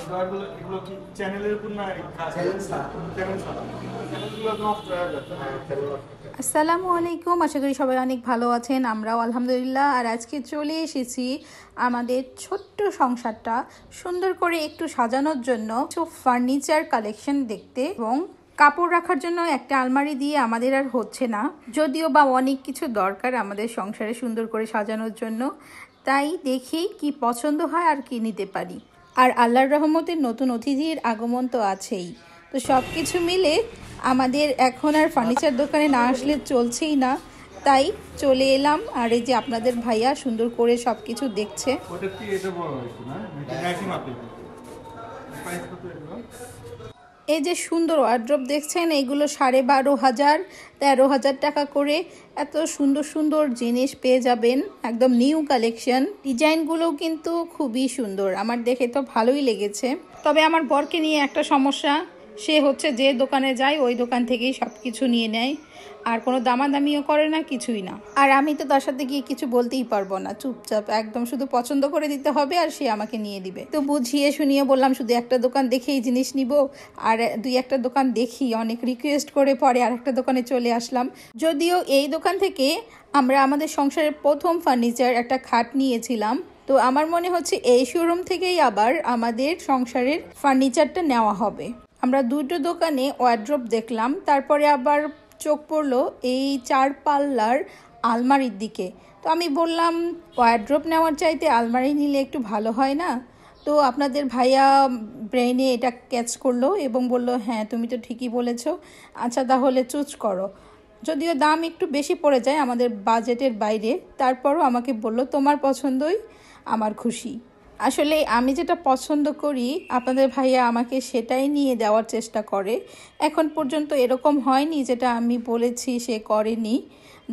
ডয়ারগুলো এগুলো কি চ্যানেলের উপর না চ্যানেল ছাড়া চ্যানেলগুলো নষ্ট হয়ে যাচ্ছে। আসসালামু আলাইকুম, আশা করি সবাই অনেক ভালো আছেন। আমরাও আলহামদুলিল্লাহ। আর আজকে চলে এসেছি আমাদের ছোট্ট সংসারটা সুন্দর করে একটু সাজানোর জন্য ফার্নিচার কালেকশন দেখতে এবং কাপড় রাখার জন্য একটা আলমারি দিয়ে আমাদের আর হচ্ছে না, যদিও বা অনেক কিছু দরকার আমাদের সংসারে সুন্দর করে সাজানোর জন্য। তাই দেখি কি পছন্দ হয় আর কি নিতে পারি। আর আল্লাহর রহমতের নতুন অতিথির আগমন তো আছেই, তো সব কিছু মিলে আমাদের এখন আর ফার্নিচার দোকানে না আসলে চলছেই না। তাই চলে এলাম, আর এই যে আপনাদের ভাইয়া সুন্দর করে সব কিছু দেখছে। এই যে সুন্দর ওয়ার্ড্রপ দেখছেন, এগুলো 12,500 13,000 টাকা করে। এত সুন্দর সুন্দর জিনিস পেয়ে যাবেন, একদম নিউ কালেকশন। ডিজাইনগুলোও কিন্তু খুবই সুন্দর, আমার দেখে তো ভালোই লেগেছে। তবে আমার বরকে নিয়ে একটা সমস্যা, সে হচ্ছে যে দোকানে যায় ওই দোকান থেকেই সব কিছু নিয়ে নেয়, আর কোনো দামাদামিও করে না, কিছুই না। আর আমি তো তার সাথে গিয়ে কিছু বলতেই পারবো না, চুপচাপ একদম শুধু পছন্দ করে দিতে হবে আর সে আমাকে নিয়ে দিবে। তো বুঝিয়ে শুনিয়ে বললাম শুধু একটা দোকান দেখেই জিনিস নিব, আর দুই একটা দোকান দেখি অনেক রিকোয়েস্ট করে পরে আর একটা দোকানে চলে আসলাম। যদিও এই দোকান থেকে আমরা আমাদের সংসারের প্রথম ফার্নিচার একটা খাট নিয়েছিলাম, তো আমার মনে হচ্ছে এই শোরুম থেকেই আবার আমাদের সংসারের ফার্নিচারটা নেওয়া হবে। আমরা দুটো দোকানে ওয়ার্ড্রপ দেখলাম, তারপরে আবার চোখ পড়লো এই 4 পাল্লার আলমারির দিকে। তো আমি বললাম ওয়ার্ড্রপ নেওয়ার চাইতে আলমারি নিলে একটু ভালো হয় না? তো আপনাদের ভাইয়া ব্রেনে এটা ক্যাচ করলো এবং বলল, হ্যাঁ তুমি তো ঠিকই বলেছো, আচ্ছা তাহলে চুজ করো। যদিও দাম একটু বেশি পড়ে যায় আমাদের বাজেটের বাইরে, তারপরও আমাকে বলল তোমার পছন্দই আমার খুশি। আসলে আমি যেটা পছন্দ করি আপনাদের ভাইয়া আমাকে সেটাই নিয়ে দেওয়ার চেষ্টা করে। এখন পর্যন্ত এরকম হয়নি যেটা আমি বলেছি সে করেনি।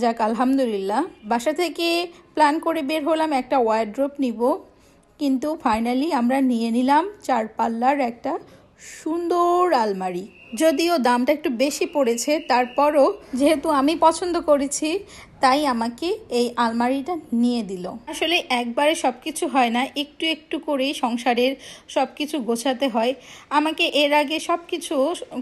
যাক আলহামদুলিল্লাহ। বাসা থেকে প্ল্যান করে বের হলাম একটা ওয়ার্ড্রপ নিব, কিন্তু ফাইনালি আমরা নিয়ে নিলাম 4 পাল্লার একটা সুন্দর আলমারি। যদিও দামটা একটু বেশি পড়েছে, তারপরও যেহেতু আমি পছন্দ করেছি তাই আমাকে এই আলমারিটা নিয়ে দিল। আসলে একবারে সব কিছু হয় না, একটু একটু করেই সংসারের সব কিছু গোছাতে হয়। আমাকে এর আগে সব কিছু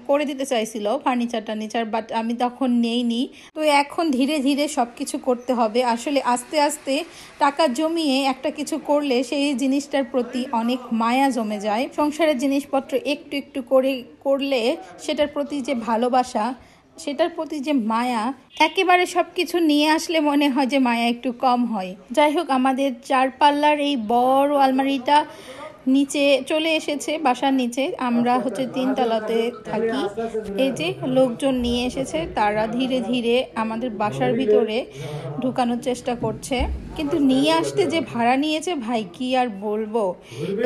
করে দিতে চাইছিল ফার্নিচার, বাট আমি তখন নেইনি। তো এখন ধীরে ধীরে সব কিছু করতে হবে। আসলে আস্তে আস্তে টাকা জমিয়ে একটা কিছু করলে সেই জিনিসটার প্রতি অনেক মায়া জমে যায়। সংসারের জিনিসপত্র একটু একটু করে করলে সেটার প্রতি যে ভালোবাসা, সেটার প্রতি যে মায়া, একেবারে সব কিছু নিয়ে আসলে মনে হয় যে মায়া একটু কম হয়। যাই হোক, আমাদের 4 পাল্লার এই বড় আলমারিটা নিচে চলে এসেছে, বাসার নিচে। আমরা হচ্ছে 3 তলাতে থাকি। এই যে লোকজন নিয়ে এসেছে, তারা ধীরে ধীরে আমাদের বাসার ভিতরে ঢুকানোর চেষ্টা করছে, কিন্তু নিয়ে আসতে যে ভাড়া নিয়েছে ভাই কি আর বলবো।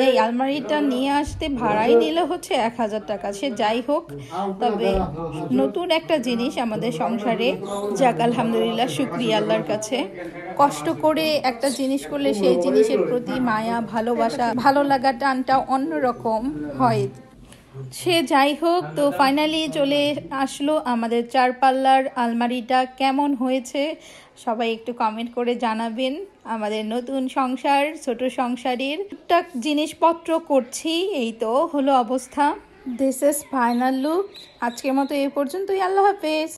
এই আলমারিটা নিয়ে আসতে ভাড়াই নিল হচ্ছে 1,000 টাকা। সে যাই হোক, তবে নতুন একটা জিনিস আমাদের সংসারে, যাক আলহামদুলিল্লাহ, শুকরিয়া আল্লাহর কাছে। কষ্ট করে একটা জিনিস করলে সেই জিনিসের প্রতি মায়া, ভালোবাসা, ভালো লাগা, টানটা অন্যরকম হয়। সে যাই হোক, তো ফাইনালি চলে আসলো আমাদের 4 পাল্লার আলমারিটা। কেমন হয়েছে সবাই একটু কমেন্ট করে জানাবেন। আমাদের নতুন সংসার, ছোট সংসারের টুকটাক জিনিসপত্র করছি, এই তো হলো অবস্থা। This is final look. আজকের মতো এই পর্যন্তই, আল্লাহ হাফেজ।